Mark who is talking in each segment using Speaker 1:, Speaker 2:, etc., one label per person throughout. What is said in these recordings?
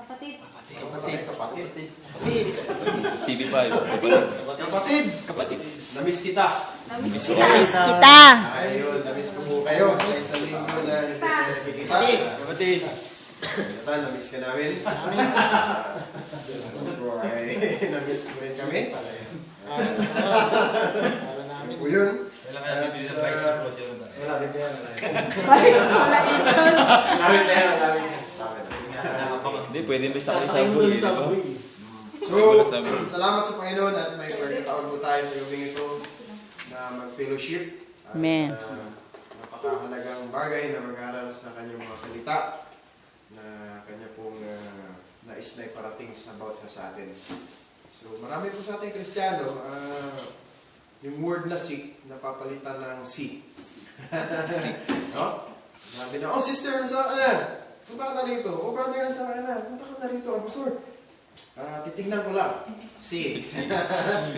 Speaker 1: Kapatid.
Speaker 2: TV5.
Speaker 3: Kapatid. Namiss kita.
Speaker 1: Namiss
Speaker 4: kita.
Speaker 3: Ayun, namiss ko po kayo. Sa isang linggo na hindi tayo nakikita. Kapatid. Ito, namiss ka namin. Namiss mo rin kami. Ano po yun?
Speaker 2: Hindi, pwede may sakay sa buhay.
Speaker 3: So, salamat sa Panginoon at may pagkataon po tayo sa gabing ito na mag-fellowship.
Speaker 4: Amen.
Speaker 3: Napakahalagang bagay na mag-aaral sa kanyang mga salita na kanya pong nais na iparating sa bawat sa atin. So, marami po sa ating Kristiyano, yung word na sick, napapalitan ng si. No? Sabi na, oh sister, nasa ka na? Punta ka na rito. Oh brother, nasa ka na? Punta ka na rito. Oh, pastor. Titignan ko lang. See.
Speaker 1: Let's see.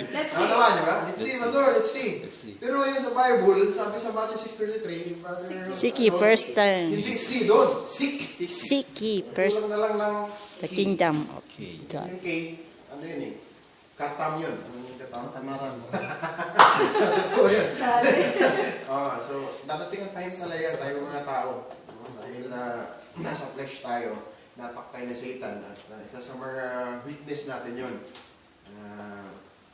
Speaker 3: Tama niyo ba? Let's see, pastor. Let's see. Pero yung sa Bible, sabi sa Matthew 6:33,
Speaker 4: Seek ye first time.
Speaker 3: hindi see doon. Seek.
Speaker 4: Seek ye first
Speaker 3: Kulang na lang ng
Speaker 4: the kingdom of
Speaker 2: Okay.
Speaker 4: God.
Speaker 3: Yung kay, ano yun eh? Katam yun. Ano yung katam?
Speaker 5: Tamaran.
Speaker 3: Totoo yun. So, dadating ang time talaga tayo mga tao. Dahil nasa flesh tayo, natakay na Satan. At isa sa mga weakness natin yun.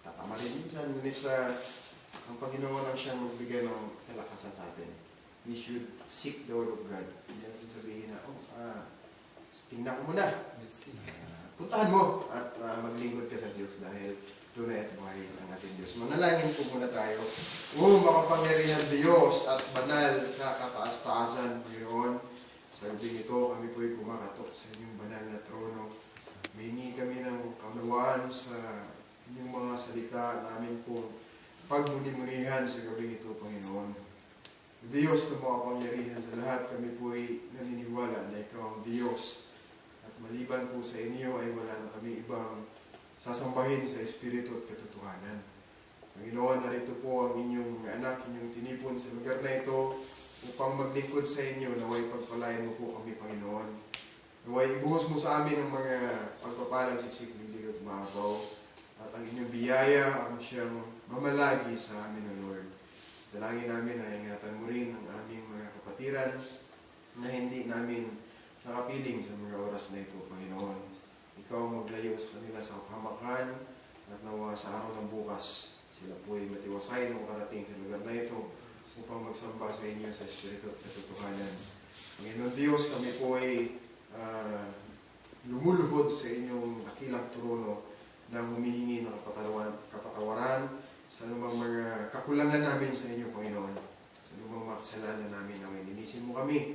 Speaker 3: Tatama rin minsan. Ngunit ang Panginoon ang siyang magbigay ng kalakasan sa atin. We should seek the word of God. Hindi natin sabihin na, tingnan ko muna. Puntahan mo at maglingkod ka sa Diyos dahil tunay at buhay ang ating Diyos. Manalangin po muna tayo. Makapangyarihan Diyos at banal sa kataas-taasan, Panginoon. Sa gabi ito, kami po'y kumakatok sa inyong banal na trono. Mahingi kami ng kaunawaan sa inyong mga salita namin po pagmuni-munihan sa gabi ito, Panginoon. Diyos na makapangyarihan sa lahat, kami po'y naniniwala na Ikaw ang Diyos. At maliban po sa inyo ay wala na kami ibang sasambahin sa Espiritu at katotohanan. Panginoon, narito po ang inyong anak, inyong tinipon sa lugar na ito upang maglingkod sa inyo. Naway pagpalain mo po kami, Panginoon. Naway ibuhos mo sa amin ang mga pagpapalang sisig, hindi ka tumabaw. At ang inyong biyaya ang siyang mamalagi sa amin, O Lord. Dalangin namin na ingatan mo rin ang aming mga kapatiran na hindi namin nakapiling sa mga oras na ito, Panginoon. Ikaw ang maglayo sa kanila sa hamakan at nawa sa araw ng bukas. Sila po ay matiwasay na makarating sa lugar na ito upang magsamba sa inyo sa Espiritu at katotohanan. Panginoon Diyos, kami po ay lumuluhod sa inyong dakilang trono na humihingi ng kapatawaran sa anumang mga kakulangan namin sa inyo, Panginoon. Sa anumang mga kasalanan namin, naway linisin mo kami.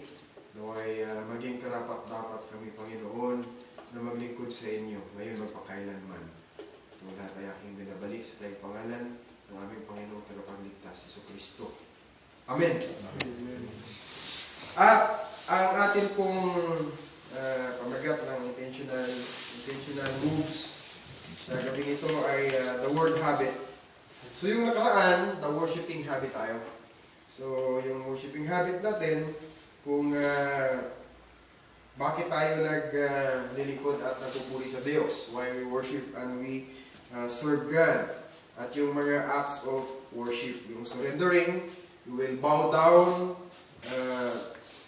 Speaker 3: Naway maging karapat-dapat kami, Panginoon, na maglingkod sa inyo ngayon magpakailanman. Itong lahat ay aking binabalik sa tayong pangalan ng aming Panginoong Tagapagligtas, Jesucristo. Amen. At ang atin pong pamagat ng intentional moves sa gabing ito ay the word habit. So yung nakaraan, the worshiping habit tayo. So yung worshiping habit natin, kung bakit tayo naglilingkod at nagpupuri sa Diyos, why we worship and we serve God. At yung mga acts of worship, yung surrendering, you will bow down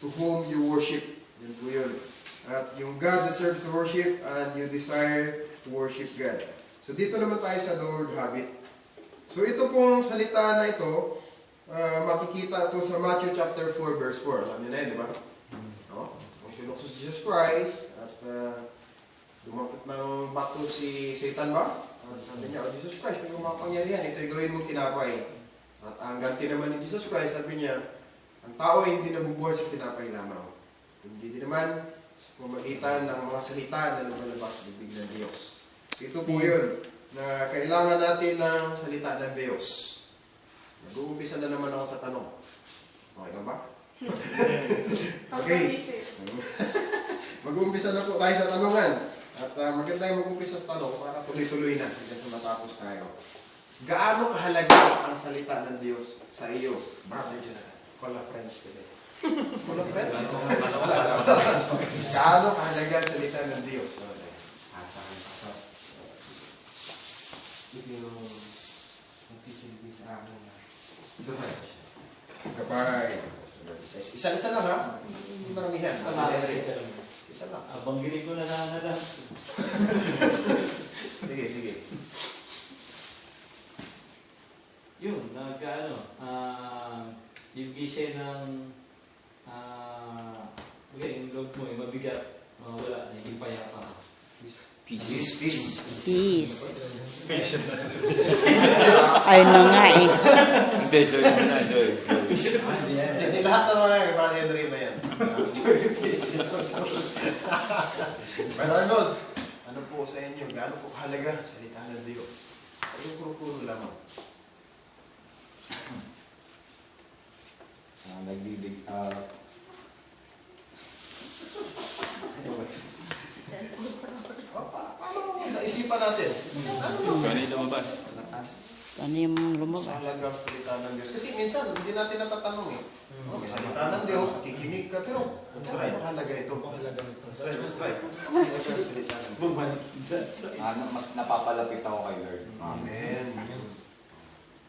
Speaker 3: to whom you worship. Yun po yun. At yung God deserves to worship and you desire to worship God. So dito naman tayo sa the word habit. So ito pong salita na ito, makikita ito sa Matthew chapter 4 verse 4. Alam niyo na yun, di ba? No? Kung sinukso si Jesus Christ at lumapit ng bato si Satan ba? At sabi niya, Jesus Christ, kung mapangyarihan, ito'y gawin mong tinapay. At ang ganti naman ni Jesus Christ, sabi niya, ang tao ay hindi nabubuhay sa tinapay lamang. Hindi din naman sa pamagitan ng mga salita na lumalabas sa bibig ng Diyos. So ito po yun, na kailangan natin ng salita ng Diyos. Mag-uumpisa na naman ako sa tanong. Okay lang ba? Okay. Mag-uumpisa na po tayo sa tanungan. At maganda yung mag-uumpisa sa tanong para tuloy-tuloy na hanggang sa matapos tayo. Gaano kahalaga ang salita ng Diyos sa iyo, Brother Jonathan? Call a friends today. Full of bread? Gaano kahalaga ang salita ng Diyos? Pasok. Ito yung magsisilbi sa akin na gabay. Isa-isa lang ha? Hindi maramihan. Isa lang.
Speaker 2: Abang ginig ko na lang.
Speaker 3: Sige.
Speaker 2: Yun, yung gisay ng yung loob mo, yung mabigat, wala, naging payapa.
Speaker 3: Peace.
Speaker 4: Peace. Ayun na nga eh.
Speaker 2: Hindi, joy na, joy.
Speaker 3: Hindi lahat ng mga Brother Henry na yan. Brother Arnold, ano po sa inyo? Gaano po kahalaga salita ng Diyos? Ayun puro lamang. Paano sa isipan natin?
Speaker 2: Kano yung lumabas?
Speaker 4: Ano yung lumabas?
Speaker 3: Sa halagang salita ng Diyos. Kasi minsan, hindi natin natatanong eh. May salita ng Diyos, makikinig ka, pero ano mahalaga ito? That's right. Mahalaga ang salita ng Diyos.
Speaker 5: Mas napapalapit ako kay Lord.
Speaker 3: Amen.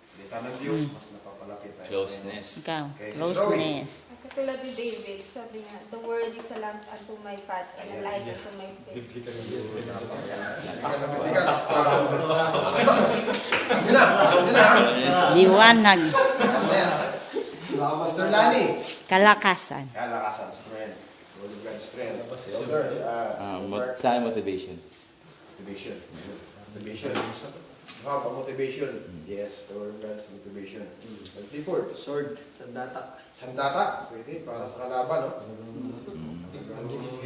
Speaker 3: Salita ng Diyos, mas napapalapit tayo.
Speaker 2: Closeness.
Speaker 4: Ikaw,
Speaker 3: Okay,
Speaker 4: closeness.
Speaker 1: Katulad ni David, sabi nga, the word is a lamp unto my path and a light unto my feet.
Speaker 4: Liwanag.
Speaker 3: Pastor Lani.
Speaker 4: Kalakasan.
Speaker 3: Kalakasan, strength. Word of God, strength. Elder,
Speaker 2: Sa motivation.
Speaker 3: Motivation. Motivation. Yes, the word of God's motivation. Clifford.
Speaker 6: Sword, sandata.
Speaker 3: Sandata. Pwede, para sa kalaban, no?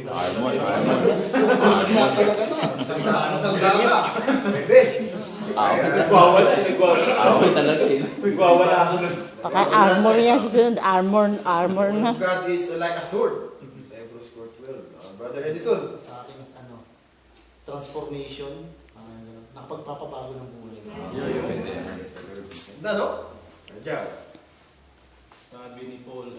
Speaker 2: Armor.
Speaker 3: Sandata. Pwede.
Speaker 2: Nagwawala. Armor talaga eh. Nagwawala ako.
Speaker 4: Baka armor yan susunod. Armor
Speaker 3: The
Speaker 4: na.
Speaker 3: word of God is like a sword. Sa Hebrews 4:12. Brother Edison.
Speaker 6: Sa akin, transformation, nakapagpapabago ng buhay.
Speaker 3: Ganda, no? Diyan.
Speaker 2: Sabi ni Paul,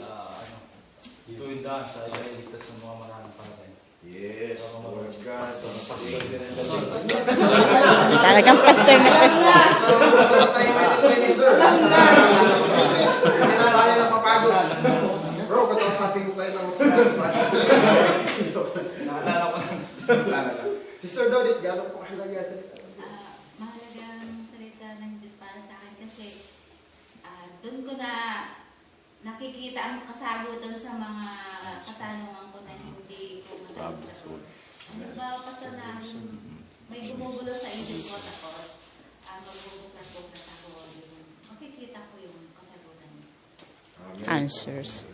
Speaker 2: tuwindahan sa iligtas ng mga maraming pangatay.
Speaker 3: Yes, the word of God.
Speaker 4: Talagang pastor na pastor.
Speaker 3: Hindi na tayo napapagod. Bro, katausapin ko kayo ng
Speaker 2: Naalala ko lang.
Speaker 3: Sister Dodit, gano'n po kahalaga sa salita?
Speaker 7: Mahalagang salita ng Diyos para sa akin kasi doon ko na nakikita ang kasagutan sa mga katanungan ko na hindi ko masagot. Ano ba, Pastor, na may gumugulo sa isip ko tapos magbubuklat-buklat ako. Makikita ko yung kasagutan.
Speaker 4: Answers.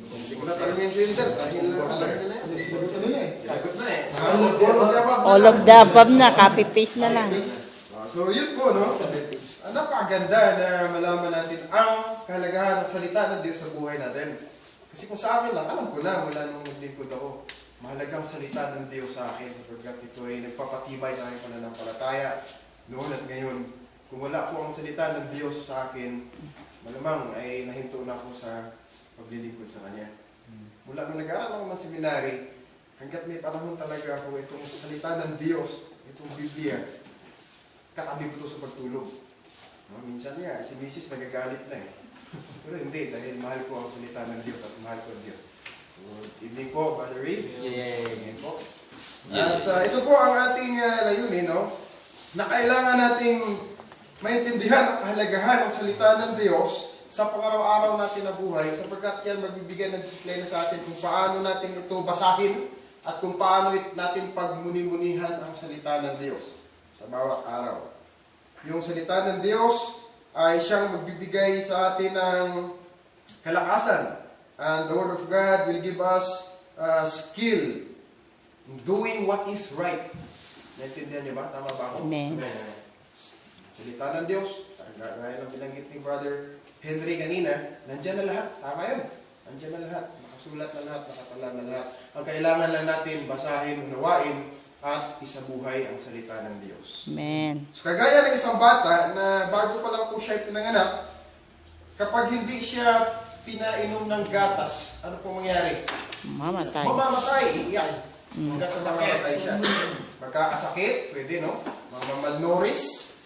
Speaker 3: Hindi ko na tanongin si Hilder, dahil alam niya na yan. Sagot na eh.
Speaker 4: All of the above na. Copy-paste na lang.
Speaker 3: So yun po, no? Napakaganda na malaman natin ang kahalagahan ng salita ng Diyos sa buhay natin. Kasi kung sa akin lang, alam ko na mula nung naglingkod ako, mahalagang salita ng Diyos sa akin sapagkat ito ay nagpapatibay sa aking pananampalataya noon at ngayon. Kung wala po ang salita ng Diyos sa akin, malamang ay nahinto na ako sa paglilingkod sa Kanya. Mula nung nag-aaral ako ng seminary, hanggat may panahon talaga ako itong salita ng Diyos, itong Biblia, katabi ko ito sa pagtulog. Minsan nga, si Mrs. nagagalit na eh. Pero hindi, dahil mahal ko ang salita ng Diyos at mahal ko ang Diyos. Good evening po, Brother Reed. Evening po. At ito po ang ating layunin, no? Na kailangan nating maintindihan ang kahalagahan ng salita ng Diyos sa pang-araw-araw natin na buhay sapagkat yan magbibigay ng disiplina sa atin kung paano natin ito basahin at kung paano natin pagmuni-munihan ang salita ng Diyos sa bawat araw. Yung salita ng Diyos ay siyang magbibigay sa atin ng kalakasan. And the Word of God will give us skill in doing what is right. Naintindihan niyo ba? Tama ba ako?
Speaker 4: Amen.
Speaker 3: Salita ng Diyos, gaya ng binanggit ni Brother Henry kanina, nandyan na lahat. Tama yun. Nandyan na lahat. Nakasulat na lahat, nakatala na lahat. Ang kailangan lang natin basahin, unawain, at isabuhay ang salita ng Diyos.
Speaker 4: Amen.
Speaker 3: So, kagaya ng isang bata na bago pa lang po siya pinanganak, kapag hindi siya pinainom ng gatas, ano pong mangyari?
Speaker 4: Mamatay.
Speaker 3: Mamamatay, iiyak. Hanggang sa mamamatay siya. Magkakasakit, pwede, no? Malnourished.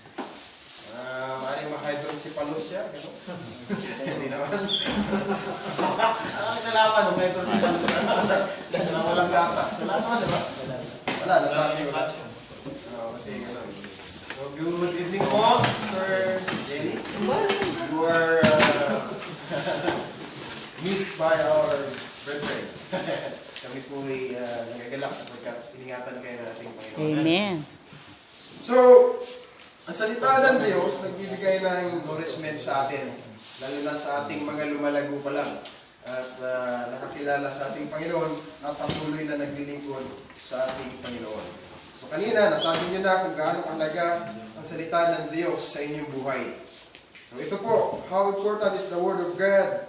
Speaker 3: Maaaring ma-hydrocephalus siya, gano'n. Hindi naman. Ang nalaman ng hydrocephalus. Walang gatas. Wala naman, diba? Wala, nasabi ko. Kasi gano'n. So, good evening po, Sir Jenny. You are missed by our brethren. Kami po ay nagagalak sapagkat iningatan kayo ng ating Panginoon.
Speaker 4: Amen.
Speaker 3: So, ang salita ng Diyos, nagbibigay ng nourishment sa atin, lalo na sa ating mga lumalago pa lang, at nakakilala sa ating Panginoon at patuloy na naglilingkod sa ating Panginoon. So kanina, nasabi niyo na kung gaano kahalaga ang salita ng Diyos sa inyong buhay. So ito po, how important is the Word of God?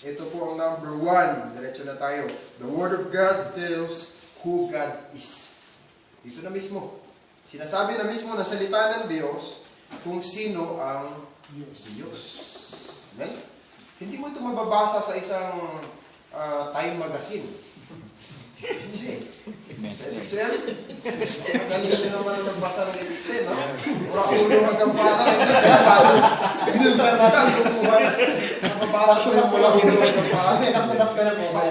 Speaker 3: Ito po ang number 1. Diretso na tayo. The Word of God tells who God is. Dito na mismo. Sinasabi na mismo ng salita ng Diyos kung sino ang Diyos. Amen? Hindi mo ito mababasa sa isang Time magazine. Excel? Kanina siya naman magbasa ng Excel, no? Mura ulo hanggang bata, hindi siya nabasa. Sinulbasa ang lumuhan. Nababasa ko yung mula ulo hanggang bata.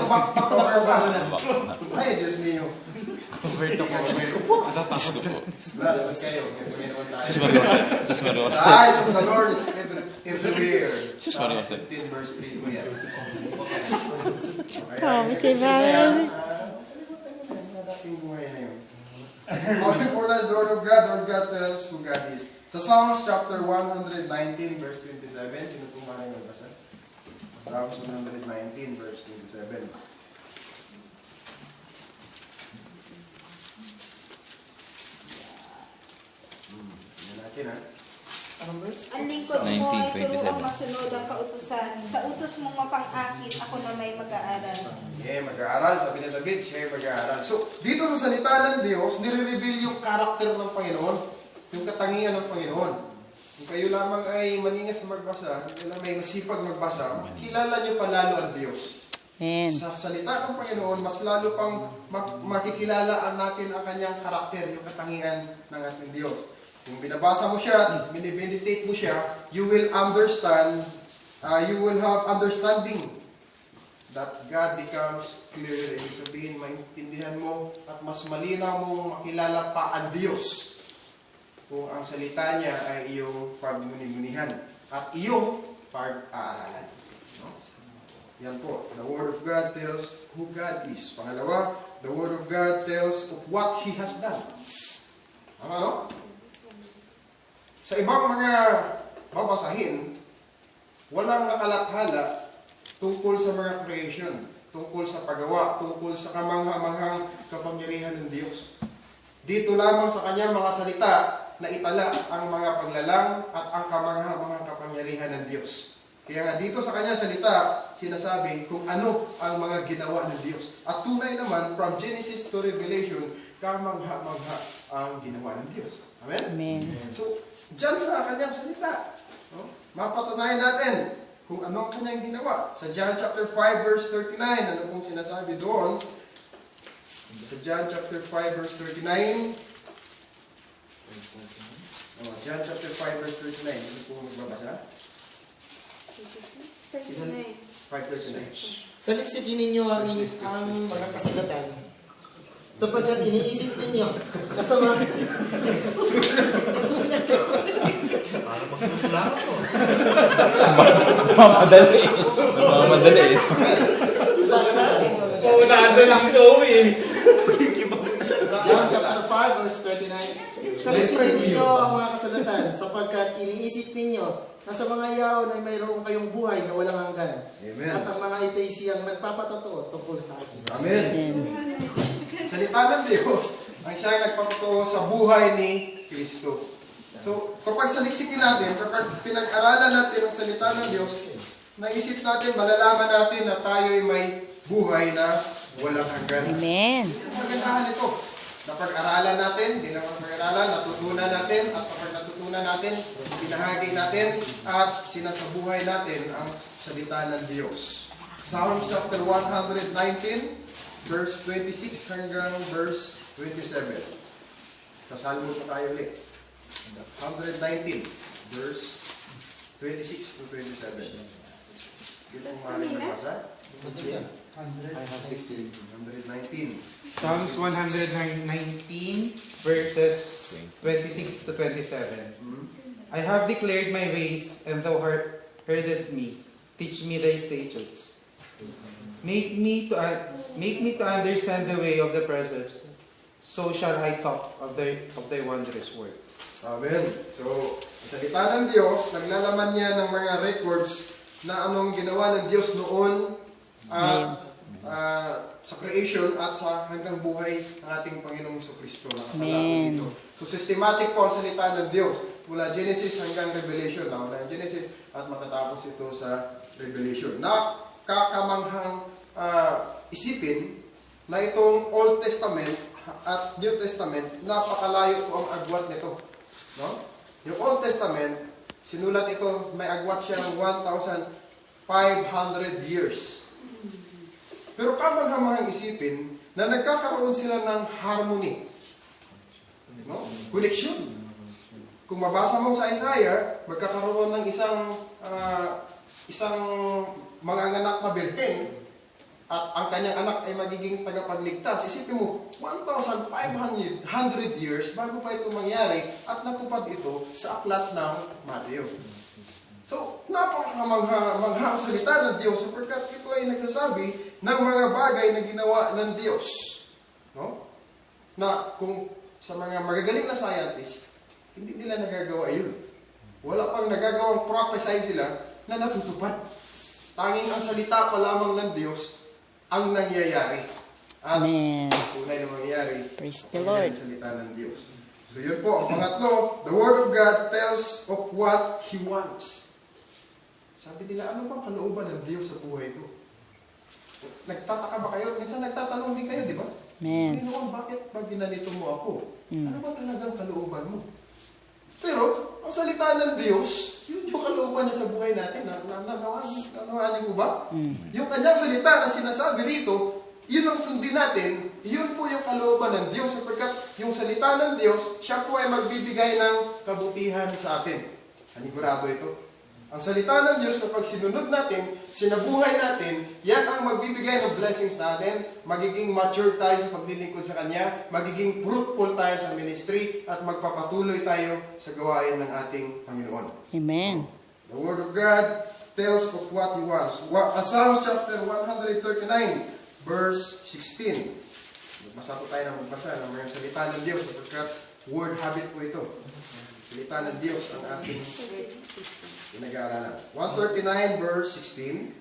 Speaker 3: Back-to-back. Ay, Diyos mio. The eyes of the Lord is everywhere. 15 verse 3 po yan.
Speaker 4: Si Brian.
Speaker 3: How important is the Word of God? The Word of God tells who God is. Sa Psalms chapter 119 verse 27, sino po maraming magbasa? Psalms 119 verse 27. Natin, ha?
Speaker 6: Anong verse?
Speaker 1: Ang lingkod mo ay
Speaker 2: 19:27.
Speaker 1: turuang masunod ang kautusan. Sa utos mong mapang-akit, ako na may mag-aaral.
Speaker 3: Mag-aaral. Sabi ni David, siya ay mag-aaral. So, dito sa salita ng Diyos, nire-reveal yung karakter ng Panginoon, yung katangian ng Panginoon. Kung kayo lamang ay maningas na magbasa, kung kayo lamang ay masipag magbasa, kilala nyo palalo ang Diyos.
Speaker 4: Amen.
Speaker 3: Sa salita ng Panginoon, mas lalo pang makikilala natin ang kanyang karakter, yung katangian ng ating Diyos. Kung binabasa mo siya, minimeditate mo siya, you will understand, you will have understanding that God becomes clearer. Ibig sabihin, maintindihan mo at mas malinaw mong makilala pa ang Diyos kung ang salita niya ay iyong pagmuni-munihan at iyong pag-aaralan. No? Yan po. The Word of God tells who God is. Pangalawa, the Word of God tells of what He has done. Tama, no? Sa ibang mga babasahin, walang nakalathala tungkol sa mga creation, tungkol sa paggawa, tungkol sa kamangha-manghang kapangyarihan ng Diyos. Dito lamang sa kanyang mga salita na itala ang mga paglalang at ang kamangha-manghang kapangyarihan ng Diyos. Kaya nga dito sa kanyang salita, sinasabi kung ano ang mga ginawa ng Diyos. At tunay naman, from Genesis to Revelation, kamangha-mangha ang ginawa ng Diyos. Amen?
Speaker 4: Amen.
Speaker 3: So, dyan sa kanyang salita, no? Mapatunayan natin kung ano ang kanyang ginawa. Sa John chapter 5 verse 39, ano pong sinasabi doon? Sa John chapter 5 verse 39, John chapter 5 verse 39, ano pong magbabasa? 5:39.
Speaker 6: Saliksipin ninyo ang mga kasagatan, sapagkat iniisip ninyo kasama.
Speaker 2: Mamadali. Mamadali eh.
Speaker 6: Paunado lang John chapter 5 verse 39. Saliksipin ninyo ang mga kasagatan, sapagkat iniisip ninyo na sa mga yaon ay mayroon kayong buhay na walang hanggan.
Speaker 3: Amen.
Speaker 6: At ang mga ito'y siyang nagpapatotoo tungkol sa akin.
Speaker 3: Amen. Salita ng Diyos ang siyang nagpapatotoo sa buhay ni Kristo. So, kapag saliksikin natin, kapag pinag-aralan natin ang salita ng Diyos, naisip natin, malalaman natin na tayo'y may buhay na walang hanggan.
Speaker 4: Amen.
Speaker 3: Magandahan ito. Napag-aralan natin, hindi lang pag-aralan, natutunan natin, at kapag natutunan natin, pinahagi natin, at sinasabuhay natin ang salita ng Diyos. Psalms chapter 119, verse 26 hanggang verse 27. Sa Salmo pa tayo ulit. 119, verse 26 to 27. Sino ang maaaring magbasa? 119.
Speaker 8: Psalms 119, verses 26 to 27. I have declared my ways, and thou heardest me. Teach me thy statutes. Make me to understand the way of the precepts. So shall I talk of thy wondrous works.
Speaker 3: Amen. So, ang salita ng Diyos, naglalaman niya ng mga records na anong ginawa ng Diyos noon sa creation at sa hanggang buhay ng ating Panginoong Kristo. Nakakalaman dito. So, systematic po ang salita ng Diyos. Mula Genesis hanggang Revelation. Nauna ang Genesis at matatapos ito sa Revelation. Nakakamanghang isipin na itong Old Testament at New Testament, napakalayo po ang agwat nito. No? Yung Old Testament, sinulat ito, may agwat siya ng 1,500 years. Pero kamanghang isipin na nagkakaroon sila ng harmony. No? Connection. Kung mabasa mo sa Isaiah, magkakaroon ng isang manganganak na birhen at ang kanyang anak ay magiging tagapagligtas. Isipin mo, 1,500 years bago pa ito mangyari at natupad ito sa aklat ng Mateo. So, napakamangha ang salita ng Diyos sapagkat ito ay nagsasabi ng mga bagay na ginawa ng Diyos. No? Na kung sa mga magagaling na scientist, hindi nila nagagawa yun. Wala pang nagagawang prophesy sila na natutupad. Tanging ang salita pa lamang ng Diyos ang nangyayari. At
Speaker 4: Amen.
Speaker 3: tunay na mangyayari
Speaker 4: Praise the Lord.
Speaker 3: ang salita ng Diyos. So yun po, ang pangatlo, the Word of God tells of what He wants. Sabi nila, ano bang kalooban ng Diyos sa buhay ko? Nagtataka ba kayo? Minsan nagtatanong din kayo, di ba?
Speaker 4: Amen.
Speaker 3: Panginoon, bakit ba ginanito mo ako?
Speaker 4: Mm.
Speaker 3: Ano ba talagang kalooban mo? Pero, ang salita ng Diyos, yun yung kalooban niya sa buhay natin. Nanawanin mo ba?
Speaker 4: Mm.
Speaker 3: Yung kanyang salita na sinasabi rito, yun ang sundin natin, yun po yung kalooban ng Diyos. Sapagkat yung salita ng Diyos, siya po ay magbibigay ng kabutihan sa atin. Anigurado ito. Ang salita ng Diyos, kapag sinunod natin, sinabuhay natin, yan ang magbibigay ng blessings natin, magiging mature tayo sa paglilingkod sa Kanya, magiging fruitful tayo sa ministry, at magpapatuloy tayo sa gawain ng ating Panginoon.
Speaker 4: Amen.
Speaker 3: The Word of God tells of what He wants. Psalms chapter 139, verse 16. Magbasa po tayo ng magbasa ng mga salita ng Diyos, sapagkat word habit po ito. Salita ng Diyos ang ating pinag-aaralan. 139 verse 16.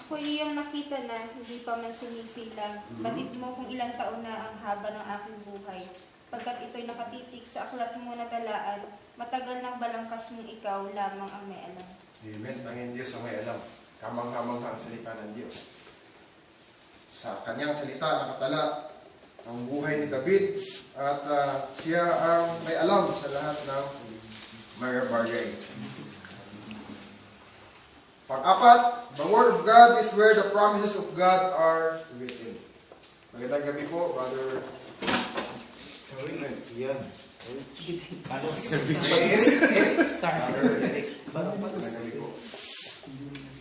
Speaker 1: Ako iyong nakita na hindi pa man sumisilang. Batid mo kung ilang taon na ang haba ng aking buhay. Pagkat ito'y nakatitik sa aklat mo na talaan, matagal ng balangkas mong ikaw lamang ang may alam.
Speaker 3: Amen. Ang Diyos ang may alam. Kamangha-mangha ang salita ng Diyos. Sa kanyang salita nakatala ang buhay ni David at siya ang may alam sa lahat ng mga bagay. Pang-apat, the Word of God is where the promises of God are written. Magandang gabi po, Brother. Yan. Magandang gabi po.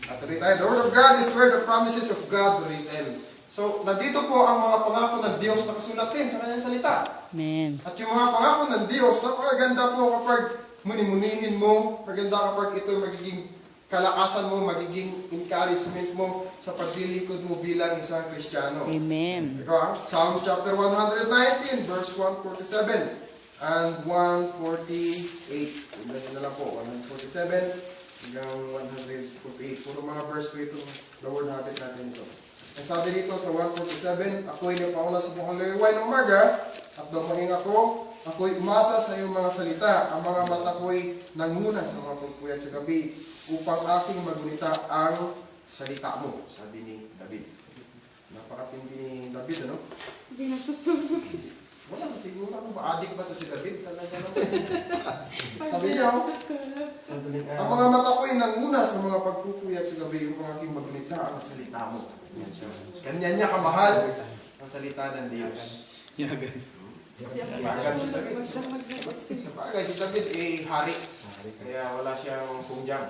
Speaker 3: At tuloy tayo, the Word of God is where the promises of God are written. So, nandito po ang mga pangako ng Diyos na kasulat din sa kanyang salita.
Speaker 4: Amen.
Speaker 3: At yung mga pangako ng Diyos, napakaganda po kapag muni-munihin mo, maganda kapag ito magiging kalakasan mo, magiging encouragement mo sa paglilingkod mo bilang isang Kristiyano.
Speaker 4: Amen.
Speaker 3: Ito Psalms chapter 119, verse 147 and 148. Tignan na lang po, 147 hanggang 148. Puro mga verse po ito, the word habit natin ito. Ang sabi dito sa 147, ako'y napauna sa buong liway ng umaga, at dumaing ako'y umasa sa iyong mga salita, ang mga mata ko'y nanguna sa mga pagpuyat sa gabi, upang aking magunita ang salita mo, sabi ni David. Napakatindi ni David, ano?
Speaker 1: Hindi natutulog.
Speaker 3: Walang siguro ako ba, adik ba ito si David? Talaga naman. Sabi niya, ang mga mata ko ay nanguna sa mga pagpupuyat sa gabi yung aking maglita ang salita mo. Kanya niya kamahal ang salita ng Diyos. Bagan si David. Sa bagay, si David ay hari. Kaya wala siyang pungjang.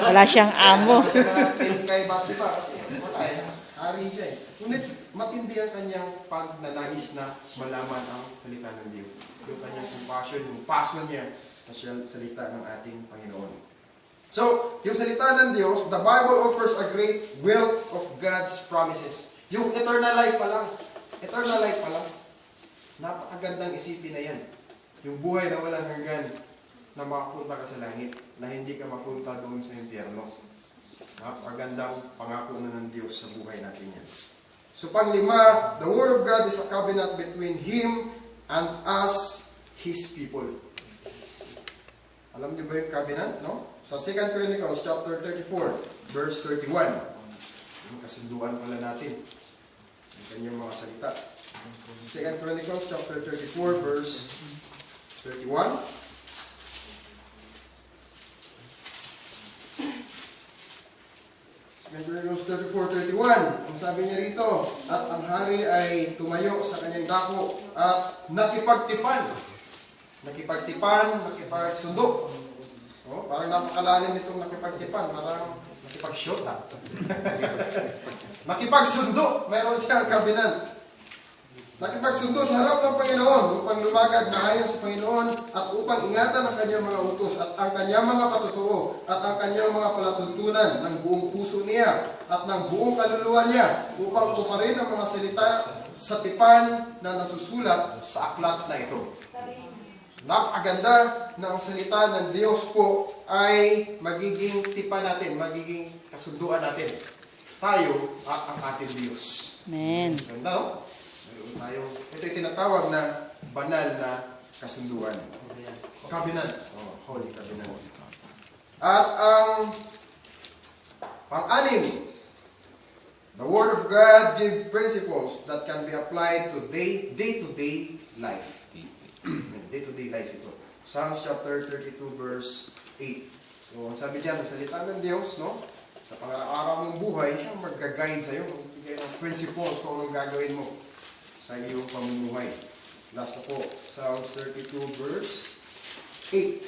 Speaker 4: Wala siyang amo.
Speaker 3: Wala siyang kay Batsipa. Wala eh. Hari siya eh. Ngunit matindi ang kanyang pagnanais na malaman ang salita ng Diyos. Yung kanyang compassion, yung passion niya sa salita ng ating Panginoon. So, yung salita ng Diyos, the Bible offers a great wealth of God's promises. Yung eternal life pa lang. Eternal life pa lang. Napakagandang isipin na yan. Yung buhay na walang hanggan, na makapunta ka sa langit, na hindi ka mapunta doon sa impyerno. Napakagandang pangako na ng Diyos sa buhay natin yan. So panglima, the Word of God is a covenant between Him and us, His people. Alam niyo ba yung covenant, no? Sa 2 Chronicles chapter 34, verse 31. Yung kasunduan pala natin. Yung kanyang mga salita. 2 Chronicles chapter 34, verse 31. Verse 34-31, ang sabi niya rito, at ang hari ay tumayo sa kanyang dako at nakipagtipan. Nakipagsundo. Oh, parang napakalalim nitong nakipagtipan, parang nakipag-shot ha. Nakipagsundo, mayroon siyang kabinan. Nakipagsundo sa harap ng Panginoon upang lumagad na ayon sa Panginoon at upang ingatan ang kanyang mga utos at ang kanyang mga patutuo at ang kanyang mga palatuntunan ng buong puso niya at ng buong kaluluwa niya upang tuparin ang mga salita sa tipan na nasusulat sa aklat na ito. Napakaganda na ang salita ng Diyos po ay magiging tipan natin, magiging kasunduan natin. Tayo at ang ating Diyos.
Speaker 4: Amen.
Speaker 3: Ganda, no? Ito'y tinatawag na banal na kasunduan. Covenant. Oh, Holy Covenant. At ang pang-anim, the Word of God gives principles that can be applied to day-to-day life. Day-to-day life ito. Psalms chapter 32 verse 8. So, ang sabi dyan, ang salita ng Diyos, no? Sa pang-araw mong buhay, siya mag-guide sa'yo. Magbigay ng principles kung anong gagawin mo sa iyong pamumuhay. Last na po, Psalms 32 verse 8.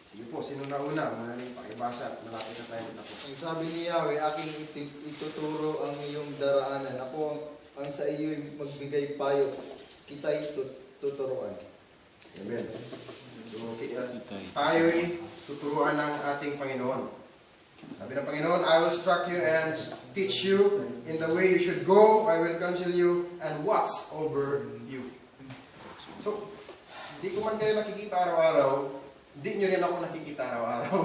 Speaker 3: Sige po, sino na una? Maraming pakibasa at malapit na tayo tapos.
Speaker 9: Ang sabi ni Yahweh, aking ituturo ang iyong daraanan. Ako ang sa iyo'y magbigay payo. Kita'y tuturuan.
Speaker 3: Amen. So, tayo'y tuturuan ng ating Panginoon. Sabi ng Panginoon, I will instruct you and teach you in the way you should go. I will counsel you and watch over you. So, hindi ko man kayo nakikita araw-araw, hindi nyo rin ako nakikita araw-araw.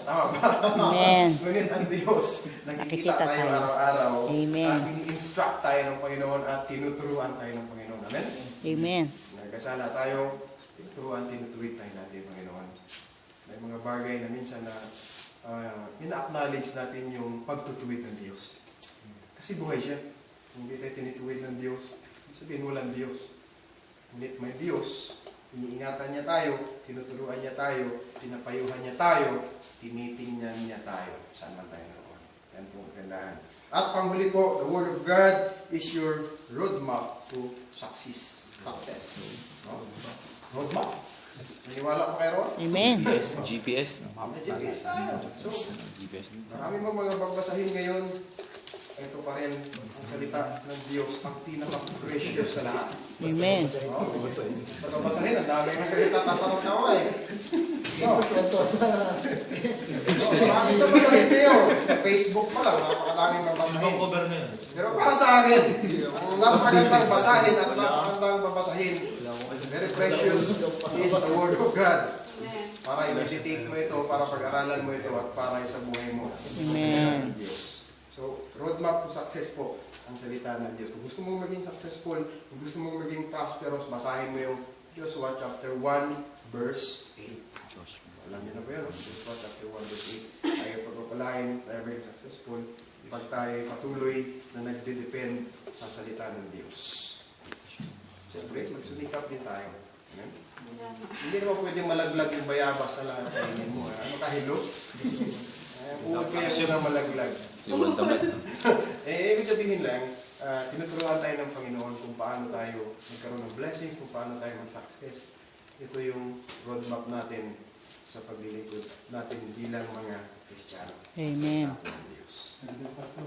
Speaker 3: Tama ba?
Speaker 4: Amen.
Speaker 3: Ngunit ang Diyos, nakikita tayo araw-araw.
Speaker 4: Amen.
Speaker 3: At in-instruct tayo ng Panginoon at tinuturuan tayo ng Panginoon. Amen?
Speaker 4: Amen.
Speaker 3: Nagkasala tayo, tinuturuan, tinutuwid tayo natin, Panginoon. May mga bagay na minsan na ina-acknowledge natin yung pagtutuwid ng Diyos. Kasi buhay siya. Hindi tayo tinituwid ng Diyos, sabihin walang Diyos. Ngunit may Diyos, iniingatan niya tayo, tinuturuan niya tayo, pinapayuhan niya tayo, tinitingnan niya tayo. Saan man tayo naroon? Yan po ang gandaan. At panghuli po, the Word of God is your roadmap to success. No? Roadmap? Naniwala pa kayo ron?
Speaker 4: Amen.
Speaker 2: GPS.
Speaker 3: May GPS tayo. So, marami mo mga bagbasahin ngayon. Ito pa rin ang salita ng Diyos, ang pinaka-precious sa lahat.
Speaker 4: Amen.
Speaker 3: Babasahin, ang dami ng salita, tatanong-tawa eh. Marami na basahin kayo. Sa Facebook pa lang, napakadaming babasahin.
Speaker 2: Cover na yun.
Speaker 3: Pero para sa akin, ang napakagandang basahin at napakagandang babasahin, very precious is the Word of God. Para i-meditate mo ito, para pag-aralan mo ito, at para sa buhay mo.
Speaker 4: Amen.
Speaker 3: So, roadmap to success po ang salita ng Diyos. Kung gusto mong maging successful, kung gusto mong maging prosperous, basahin mo yung Joshua chapter 1 verse 8. So, alam niyo na ba yun? Joshua chapter 1 verse 8. Tayo pagpalain, tayo maging successful, pag tayo patuloy na nagde-depend sa salita ng Diyos. Siyempre, magsumikap din tayo. Amen? Hindi naman pwedeng malaglag yung bayabas na lang ang kainin mo. Ano kahilo? Huwag kaya siya na malaglag.
Speaker 5: Siwal tamad.
Speaker 3: Ibig sabihin lang, tinuturuan tayo ng Panginoon kung paano tayo magkaroon ng blessing, kung paano tayo mag-success. Ito yung roadmap natin sa paglilingkod natin bilang mga Kristiyano.
Speaker 4: Amen.
Speaker 6: Sabi ng pastor,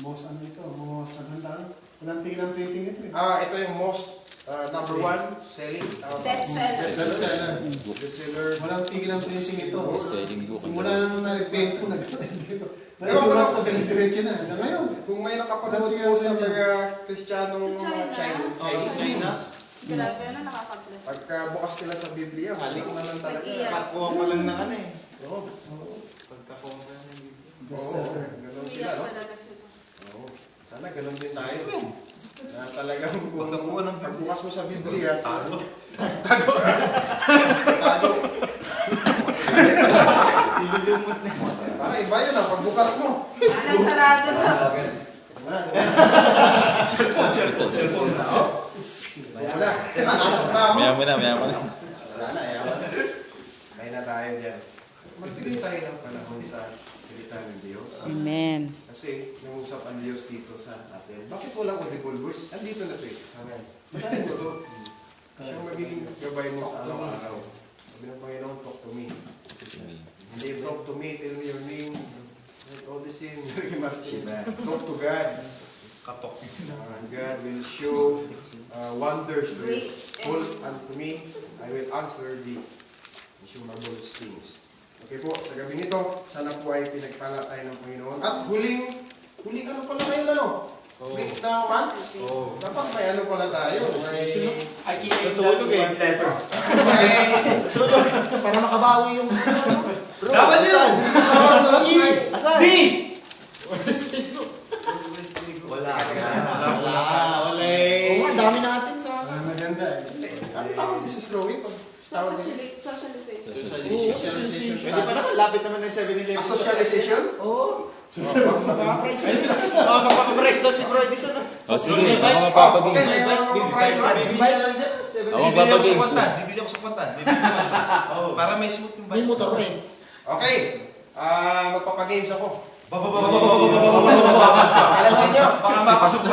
Speaker 6: most ano ito, most ano lang, walang tigil ang rating ito eh.
Speaker 3: Ito yung most number one selling
Speaker 1: Bestseller.
Speaker 3: bestseller.
Speaker 6: Walang tigil ang rating ito.
Speaker 5: Selling book.
Speaker 6: Simula nung nag-bento, nag-bento. Naisulat ko, diretso na. Hanggang ngayon.
Speaker 3: Kung may nakapanood po sa mga Kristiyanong mga Chinese,
Speaker 1: Grabe na, nakaka-bless.
Speaker 3: pagka bukas nila sa Biblia, halik na lang talaga.
Speaker 1: Mag-iyak.
Speaker 2: Kakuha pa lang na ano eh.
Speaker 3: Oo.
Speaker 2: Pagkakuha pa ng Biblia.
Speaker 6: Bestseller.
Speaker 3: Ganun sila,
Speaker 1: Iyak
Speaker 3: no?
Speaker 1: talaga sila.
Speaker 3: Oo. Sana ganun din tayo. Na talagang kung pagbukas mo sa Biblia, tago. Para iba yun ang pagbukas mo.
Speaker 1: Anong sarado na?
Speaker 3: Cellphone na, oh. Wala. Natakot na ako.
Speaker 5: Maya mo na.
Speaker 3: Wala na, yaman. Kaya na tayo dyan. Magbigay tayo ng panahon sa salita ng Diyos.
Speaker 4: Amen.
Speaker 3: Kasi nangusap ang Diyos dito sa atin. Bakit walang audible voice? Andito na ito eh. Amen. Basahin mo ito. Siyang magiging gabay mo sa araw-araw. Sabi ng Panginoon, talk to me. Hindi, talk to me, tell me your name. All the same. Talk to God.
Speaker 2: Katok.
Speaker 3: God will show wonders to you. Call unto me, I will answer thee. Show marvelous things. Okay po, sa gabi nito, sana po ay pinagpala tayo ng Panginoon. At huling ano pala ngayon, ano? Week na month? Dapat may ano pala tayo.
Speaker 2: Ay, tutulog eh.
Speaker 6: Para makabawi yung...
Speaker 3: Dapat yun!
Speaker 2: D! Wala. Wala eh.
Speaker 6: Oo nga, dami natin sa... maganda eh.
Speaker 3: Ano tawag niyo sa drawing? Tawag niyo?
Speaker 1: Socialization.
Speaker 2: Pwede pa naman, lapit naman ng 7-Eleven.
Speaker 3: Socialization?
Speaker 6: Oo.
Speaker 2: Magpapaprice daw si Bro Edison.
Speaker 5: Sige, ako mapapaging.
Speaker 3: Okay, may mga price ba?
Speaker 6: Bibigyan lang dyan.
Speaker 5: Ako mapapaging.
Speaker 2: Bibili ako sa kwantan. Para may smooth yung
Speaker 6: May motor rin.
Speaker 3: Okay. Magpapagames ako.
Speaker 2: Alam niyo, baka mapasok